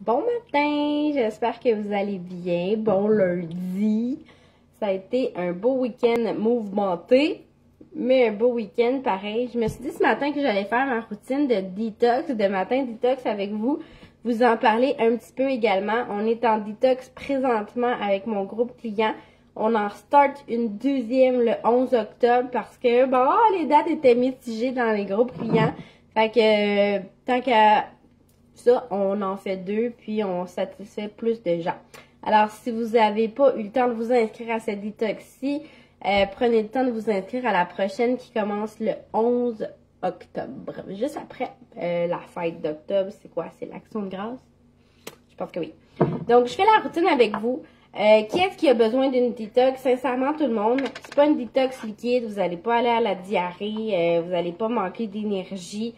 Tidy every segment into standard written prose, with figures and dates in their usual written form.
Bon matin, j'espère que vous allez bien. Bon lundi. Ça a été un beau week-end mouvementé, mais un beau week-end pareil. Je me suis dit ce matin que j'allais faire ma routine de détox, de matin détox avec vous. Vous en parler un petit peu également. On est en détox présentement avec mon groupe client. On en start une deuxième le 11 octobre parce que, bon, les dates étaient mitigées dans les groupes clients. Fait que, tant qu'à ça, on en fait deux, puis on satisfait plus de gens. Alors, si vous n'avez pas eu le temps de vous inscrire à cette détox-ci, prenez le temps de vous inscrire à la prochaine qui commence le 11 octobre. Juste après la fête d'octobre, c'est quoi? C'est l'Action de grâce? Je pense que oui. Donc, je fais la routine avec vous. Qui est-ce qui a besoin d'une détox? Sincèrement, tout le monde. C'est pas une détox liquide. Vous n'allez pas aller à la diarrhée. Vous n'allez pas manquer d'énergie.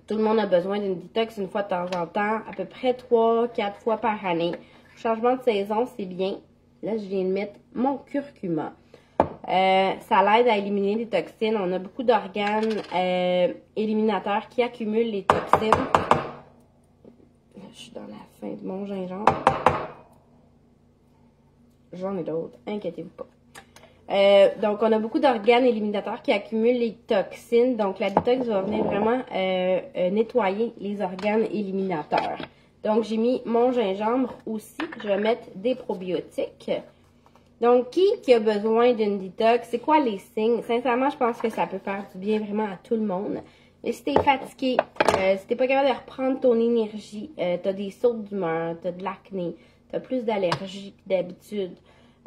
Tout le monde a besoin d'une détox une fois de temps en temps, à peu près 3-4 fois par année. Changement de saison, c'est bien. Là, je viens de mettre mon curcuma. Ça l'aide à éliminer les toxines. On a beaucoup d'organes éliminateurs qui accumulent les toxines. Là, je suis dans la fin de mon gingembre. J'en ai d'autres, inquiétez-vous pas. Donc, on a beaucoup d'organes éliminateurs qui accumulent les toxines. Donc, la détox va venir vraiment nettoyer les organes éliminateurs. Donc, j'ai mis mon gingembre aussi. Je vais mettre des probiotiques. Donc, qui a besoin d'une détox? C'est quoi les signes? Sincèrement, je pense que ça peut faire du bien vraiment à tout le monde. Et si t'es fatigué, si t'es pas capable de reprendre ton énergie, t'as des sautes d'humeur, t'as de l'acné, t'as plus d'allergies que d'habitude.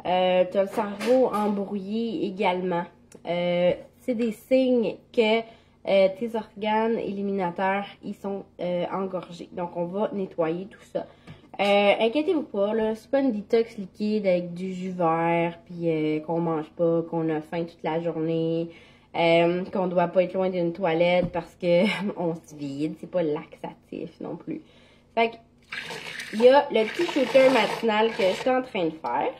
T'as le cerveau embrouillé également. C'est des signes que tes organes éliminateurs, ils sont engorgés. Donc, on va nettoyer tout ça. Inquiétez-vous pas, là, c'est pas une détox liquide avec du jus vert, puis qu'on mange pas, qu'on a faim toute la journée, qu'on doit pas être loin d'une toilette parce que on se vide. C'est pas laxatif non plus. Fait que, il y a le petit shooter matinal que je suis en train de faire.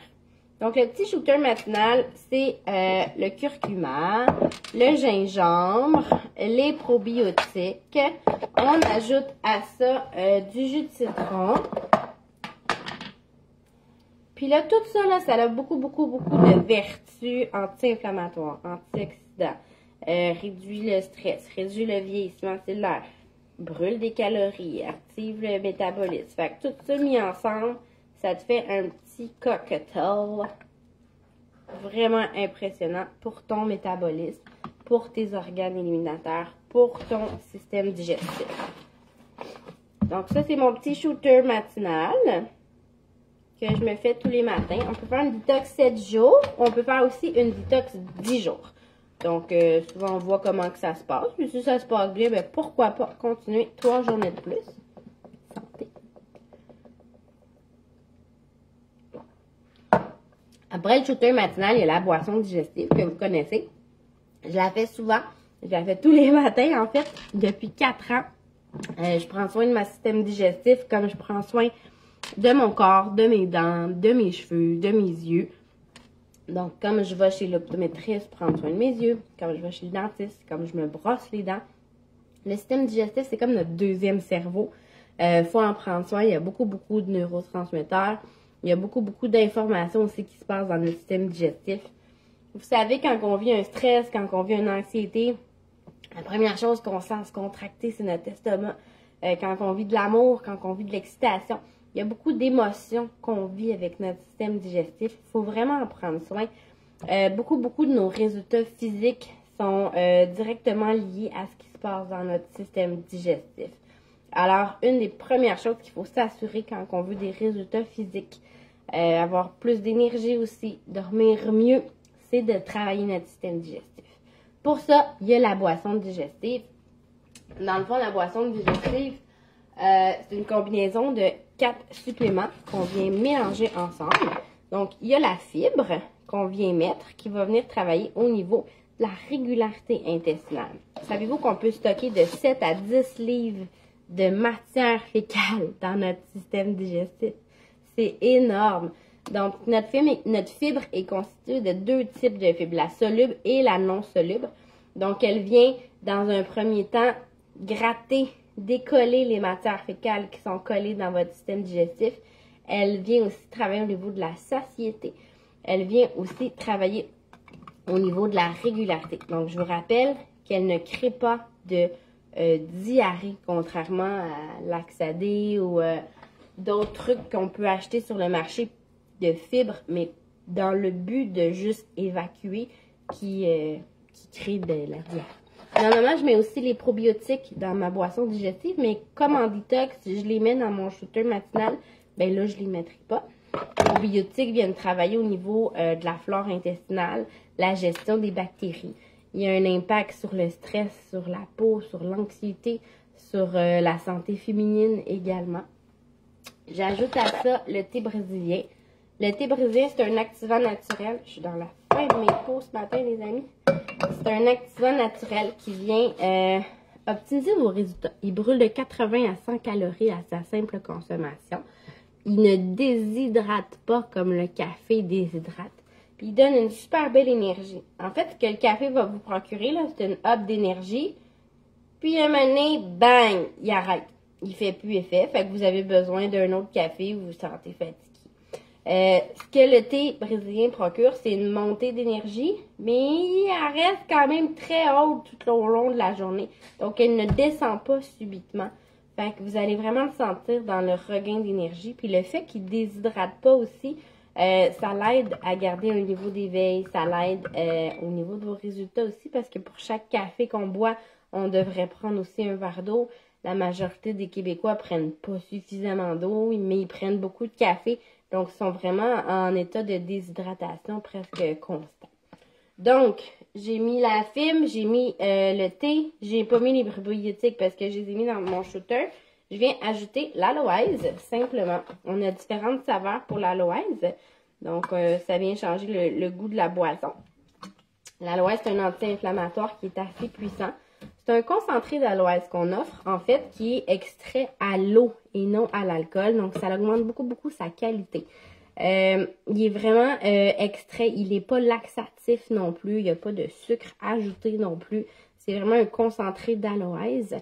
Donc, le petit shooter matinal, c'est le curcuma, le gingembre, les probiotiques. On ajoute à ça du jus de citron. Puis là, tout ça, là, ça a beaucoup de vertus anti-inflammatoires, antioxydants. Réduit le stress, réduit le vieillissement cellulaire, brûle des calories, active le métabolisme. Fait que tout ça mis ensemble, ça te fait un petit cocktail vraiment impressionnant pour ton métabolisme, pour tes organes éliminateurs, pour ton système digestif. Donc ça, c'est mon petit shooter matinal que je me fais tous les matins. On peut faire une détox 7 jours. On peut faire aussi une détox 10 jours. Donc, souvent, on voit comment que ça se passe. Puis si ça se passe bien, ben, pourquoi pas continuer 3 journées de plus. Santé. Après le shooter matinal, il y a la boisson digestive que vous connaissez. Je la fais souvent. Je la fais tous les matins, en fait, depuis 4 ans. Je prends soin de mon système digestif comme je prends soin de mon corps, de mes dents, de mes cheveux, de mes yeux. Donc, comme je vais chez l'optométriste prendre soin de mes yeux, comme je vais chez le dentiste, comme je me brosse les dents. Le système digestif, c'est comme notre deuxième cerveau. Faut en prendre soin. Il y a beaucoup de neurotransmetteurs. Il y a beaucoup d'informations aussi qui se passent dans notre système digestif. Vous savez, quand on vit un stress, quand on vit une anxiété, la première chose qu'on sent se contracter, c'est notre estomac. Quand on vit de l'amour, quand on vit de l'excitation, il y a beaucoup d'émotions qu'on vit avec notre système digestif. Il faut vraiment en prendre soin. Beaucoup de nos résultats physiques sont directement liés à ce qui se passe dans notre système digestif. Alors, une des premières choses qu'il faut s'assurer quand on veut des résultats physiques, avoir plus d'énergie aussi, dormir mieux, c'est de travailler notre système digestif. Pour ça, il y a la boisson digestive. Dans le fond, la boisson digestive, c'est une combinaison de 4 suppléments qu'on vient mélanger ensemble. Donc, il y a la fibre qu'on vient mettre qui va venir travailler au niveau de la régularité intestinale. Savez-vous qu'on peut stocker de 7 à 10 livres de matière fécale dans notre système digestif? C'est énorme. Donc, notre fibre est constituée de 2 types de fibres, la soluble et la non soluble. Donc, elle vient, dans un premier temps, gratter décoller les matières fécales qui sont collées dans votre système digestif. Elle vient aussi travailler au niveau de la satiété. Elle vient aussi travailler au niveau de la régularité. Donc, je vous rappelle qu'elle ne crée pas de diarrhée, contrairement à Laxadé ou d'autres trucs qu'on peut acheter sur le marché de fibres, mais dans le but de juste évacuer qui crée de la diarrhée. Normalement, je mets aussi les probiotiques dans ma boisson digestive, mais comme en détox, si je les mets dans mon shooter matinal, ben là, je les mettrai pas. Les probiotiques viennent travailler au niveau de la flore intestinale, la gestion des bactéries. Il y a un impact sur le stress, sur la peau, sur l'anxiété, sur la santé féminine également. J'ajoute à ça le thé brésilien. Le thé brésilien, c'est un activant naturel. Je suis dans la fin de mes pauses ce matin, les amis. C'est un activant naturel qui vient optimiser vos résultats. Il brûle de 80 à 100 calories à sa simple consommation. Il ne déshydrate pas comme le café déshydrate. Puis il donne une super belle énergie. En fait, ce que le café va vous procurer, là, c'est une up d'énergie. Puis un moment donné, bang, il arrête. Il fait plus effet. Fait que vous avez besoin d'un autre café, vous vous sentez fatigué. Ce que le thé brésilien procure, c'est une montée d'énergie, mais elle reste quand même très haute tout au long de la journée. Donc, elle ne descend pas subitement. Fait que vous allez vraiment le sentir dans le regain d'énergie. Puis le fait qu'il ne déshydrate pas aussi, ça l'aide à garder un niveau d'éveil, ça l'aide au niveau de vos résultats aussi, parce que pour chaque café qu'on boit, on devrait prendre aussi un verre d'eau. La majorité des Québécois prennent pas suffisamment d'eau, mais ils prennent beaucoup de café, donc ils sont vraiment en état de déshydratation presque constant. Donc, j'ai mis la fibre, j'ai mis le thé, j'ai pas mis les probiotiques parce que je les ai mis dans mon shooter. Je viens ajouter l'aloèse, simplement. On a différentes saveurs pour l'aloèse. Donc, ça vient changer le goût de la boisson. L'aloèse, c'est un anti-inflammatoire qui est assez puissant. C'est un concentré d'aloèse qu'on offre, en fait, qui est extrait à l'eau et non à l'alcool. Donc, ça augmente beaucoup, beaucoup sa qualité. Il est vraiment extrait. Il n'est pas laxatif non plus. Il n'y a pas de sucre ajouté non plus. C'est vraiment un concentré d'aloèse.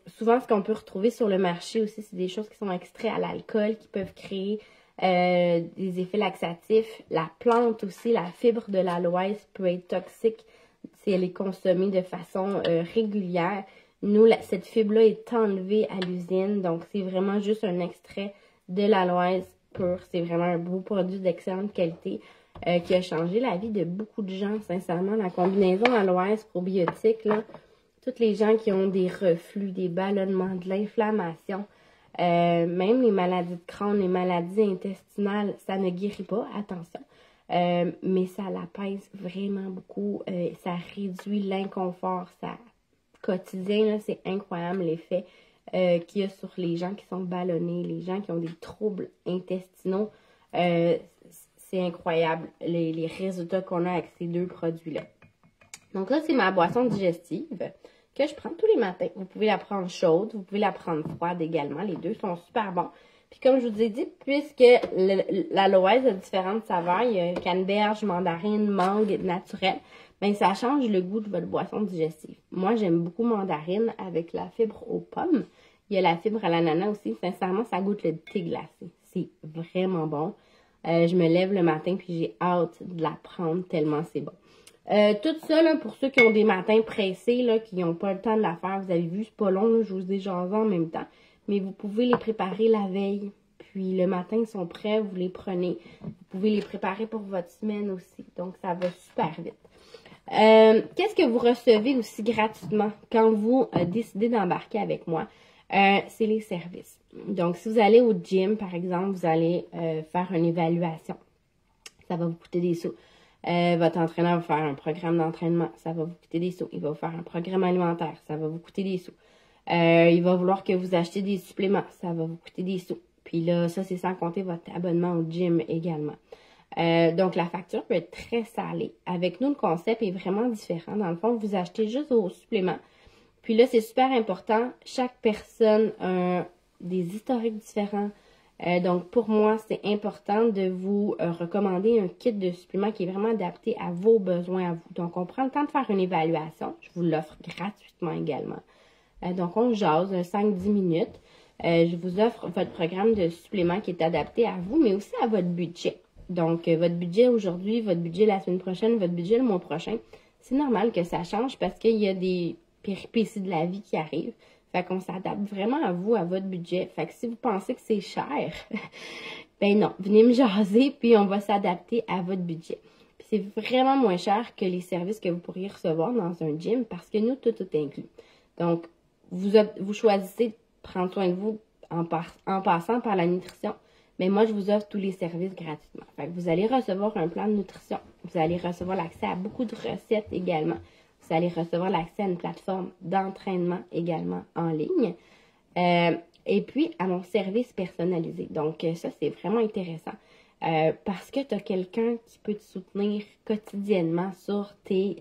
Souvent, ce qu'on peut retrouver sur le marché aussi, c'est des choses qui sont extraites à l'alcool, qui peuvent créer des effets laxatifs. La plante aussi, la fibre de l'aloèse peut être toxique si elle est consommée de façon régulière. Nous, cette fibre-là est enlevée à l'usine, donc c'est vraiment juste un extrait de l'aloèse pur. C'est vraiment un beau produit d'excellente qualité qui a changé la vie de beaucoup de gens, sincèrement. La combinaison aloèse probiotique, là, toutes les gens qui ont des reflux, des ballonnements, de l'inflammation, même les maladies de Crohn, les maladies intestinales, ça ne guérit pas, attention. Mais ça l'apaise vraiment beaucoup. Ça réduit l'inconfort. Quotidien, c'est incroyable l'effet qu'il y a sur les gens qui sont ballonnés, les gens qui ont des troubles intestinaux. C'est incroyable les résultats qu'on a avec ces deux produits-là. Donc là, c'est ma boisson digestive que je prends tous les matins. Vous pouvez la prendre chaude, vous pouvez la prendre froide également. Les deux sont super bons. Puis comme je vous ai dit, puisque l'aloèse a différentes saveurs, il y a canneberge, mandarine, mangue naturelle, bien ça change le goût de votre boisson digestive. Moi, j'aime beaucoup mandarine avec la fibre aux pommes. Il y a la fibre à l'ananas aussi. Sincèrement, ça goûte le thé glacé. C'est vraiment bon. Je me lève le matin puis j'ai hâte de la prendre tellement c'est bon. Tout ça, là, pour ceux qui ont des matins pressés, là, qui n'ont pas le temps de la faire, vous avez vu, c'est pas long, là, je vous ai jasé en même temps. Mais vous pouvez les préparer la veille. Puis le matin, ils sont prêts, vous les prenez. Vous pouvez les préparer pour votre semaine aussi. Donc, ça va super vite. Qu'est-ce que vous recevez aussi gratuitement quand vous décidez d'embarquer avec moi? C'est les services. Donc, si vous allez au gym, par exemple, vous allez faire une évaluation. Ça va vous coûter des sous. Votre entraîneur va faire un programme d'entraînement. Ça va vous coûter des sous. Il va vous faire un programme alimentaire. Ça va vous coûter des sous. Il va vouloir que vous achetiez des suppléments. Ça va vous coûter des sous. Puis là, ça, c'est sans compter votre abonnement au gym également. Donc, la facture peut être très salée. Avec nous, le concept est vraiment différent. Dans le fond, vous achetez juste vos suppléments. Puis là, c'est super important. Chaque personne a des historiques différents. Donc, pour moi, c'est important de vous recommander un kit de suppléments qui est vraiment adapté à vos besoins à vous. Donc, on prend le temps de faire une évaluation. Je vous l'offre gratuitement également. Donc, on jase 5-10 minutes. Je vous offre votre programme de supplément qui est adapté à vous, mais aussi à votre budget. Donc, votre budget aujourd'hui, votre budget la semaine prochaine, votre budget le mois prochain. C'est normal que ça change parce qu'il y a des péripéties de la vie qui arrivent. Fait qu'on s'adapte vraiment à vous, à votre budget. Fait que si vous pensez que c'est cher, ben non, venez me jaser, puis on va s'adapter à votre budget. Puis c'est vraiment moins cher que les services que vous pourriez recevoir dans un gym parce que nous, tout est inclus. Donc, vous choisissez de prendre soin de vous en passant par la nutrition. Mais moi, je vous offre tous les services gratuitement. Fait que vous allez recevoir un plan de nutrition. Vous allez recevoir l'accès à beaucoup de recettes également. Vous allez recevoir l'accès à une plateforme d'entraînement également en ligne. Et puis, à mon service personnalisé. Donc, ça, c'est vraiment intéressant. Parce que tu as quelqu'un qui peut te soutenir quotidiennement sur tes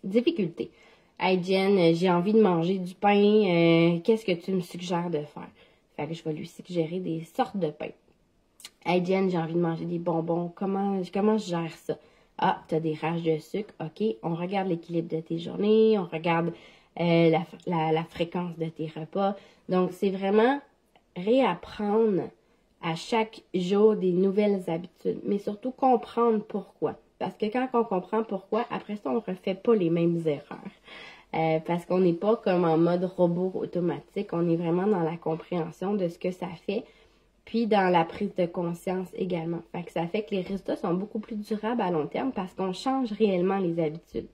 difficultés. Hey Jen, j'ai envie de manger du pain. Qu'est-ce que tu me suggères de faire? Fait que je vais lui suggérer des sortes de pain. Hey Jen, j'ai envie de manger des bonbons. Comment je gère ça? Ah, tu as des rages de sucre. OK, on regarde l'équilibre de tes journées. On regarde la fréquence de tes repas. Donc, c'est vraiment réapprendre à chaque jour des nouvelles habitudes. Mais surtout, comprendre pourquoi. Parce que quand on comprend pourquoi, après ça, on ne refait pas les mêmes erreurs. Parce qu'on n'est pas comme en mode robot automatique. On est vraiment dans la compréhension de ce que ça fait. Puis dans la prise de conscience également. Fait que ça fait que les résultats sont beaucoup plus durables à long terme parce qu'on change réellement les habitudes.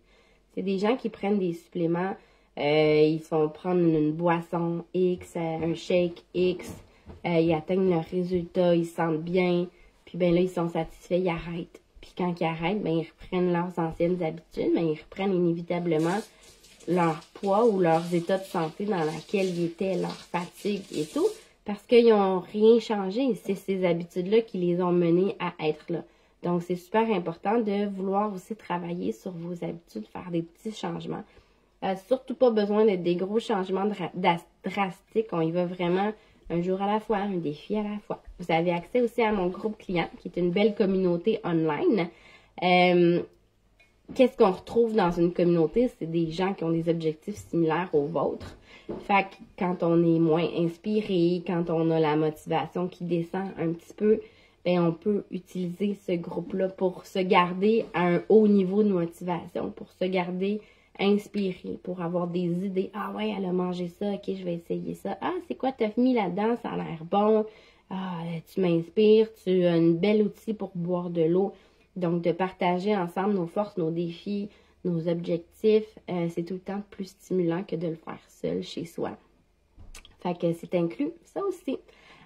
C'est des gens qui prennent des suppléments. Ils se font prendre une boisson X, un shake X. Ils atteignent leurs résultats, ils se sentent bien. Puis ben là, ils sont satisfaits, ils arrêtent. Puis quand ils arrêtent, ben ils reprennent leurs anciennes habitudes, mais ils reprennent inévitablement leur poids ou leurs états de santé dans lesquels ils étaient, leur fatigue et tout, parce qu'ils n'ont rien changé. C'est ces habitudes-là qui les ont menés à être là. Donc, c'est super important de vouloir aussi travailler sur vos habitudes, faire des petits changements. Surtout pas besoin d'être des gros changements drastiques. On y va vraiment un jour à la fois, un défi à la fois. Vous avez accès aussi à mon groupe client, qui est une belle communauté online. Qu'est-ce qu'on retrouve dans une communauté? C'est des gens qui ont des objectifs similaires aux vôtres. Fait que quand on est moins inspiré, quand on a la motivation qui descend un petit peu, ben on peut utiliser ce groupe-là pour se garder à un haut niveau de motivation, pour se garder inspiré, pour avoir des idées. Ah ouais, elle a mangé ça, ok, je vais essayer ça. Ah, c'est quoi t'as mis là-dedans? Ça a l'air bon. Ah, tu m'inspires, tu as une belle outil pour boire de l'eau. Donc, de partager ensemble nos forces, nos défis, nos objectifs, c'est tout le temps plus stimulant que de le faire seul chez soi. Fait que c'est inclus, ça aussi.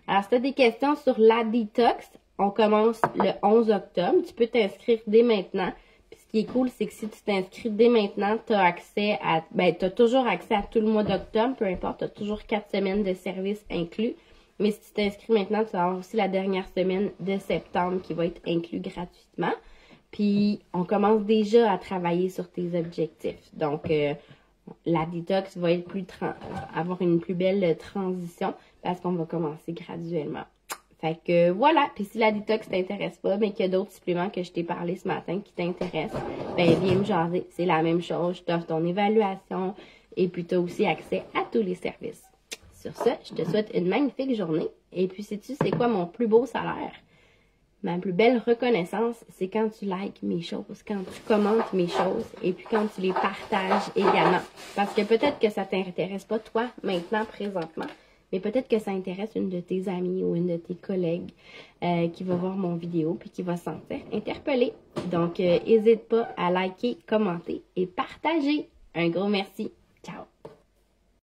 Alors, si tu as des questions sur la détox, on commence le 11 octobre. Tu peux t'inscrire dès maintenant. Puis, ce qui est cool, c'est que si tu t'inscris dès maintenant, tu as accès à, tu as toujours accès à tout le mois d'octobre, peu importe, tu as toujours 4 semaines de service inclus. Mais si tu t'inscris maintenant, tu vas avoir aussi la dernière semaine de septembre qui va être inclus gratuitement. Puis, on commence déjà à travailler sur tes objectifs. Donc, la détox va être avoir une plus belle transition parce qu'on va commencer graduellement. Fait que voilà. Puis, si la détox t'intéresse pas, mais qu'il y a d'autres suppléments que je t'ai parlé ce matin qui t'intéressent, ben viens me jaser. C'est la même chose. Je t'offre ton évaluation et puis tu as aussi accès à tous les services. Sur ce, je te souhaite une magnifique journée. Et puis, sais-tu, c'est quoi mon plus beau salaire? Ma plus belle reconnaissance, c'est quand tu likes mes choses, quand tu commentes mes choses et puis quand tu les partages également. Parce que peut-être que ça t'intéresse pas toi, maintenant, présentement, mais peut-être que ça intéresse une de tes amies ou une de tes collègues qui va voir mon vidéo puis qui va se sentir interpellée. Donc, n'hésite pas à liker, commenter et partager. Un gros merci. Ciao!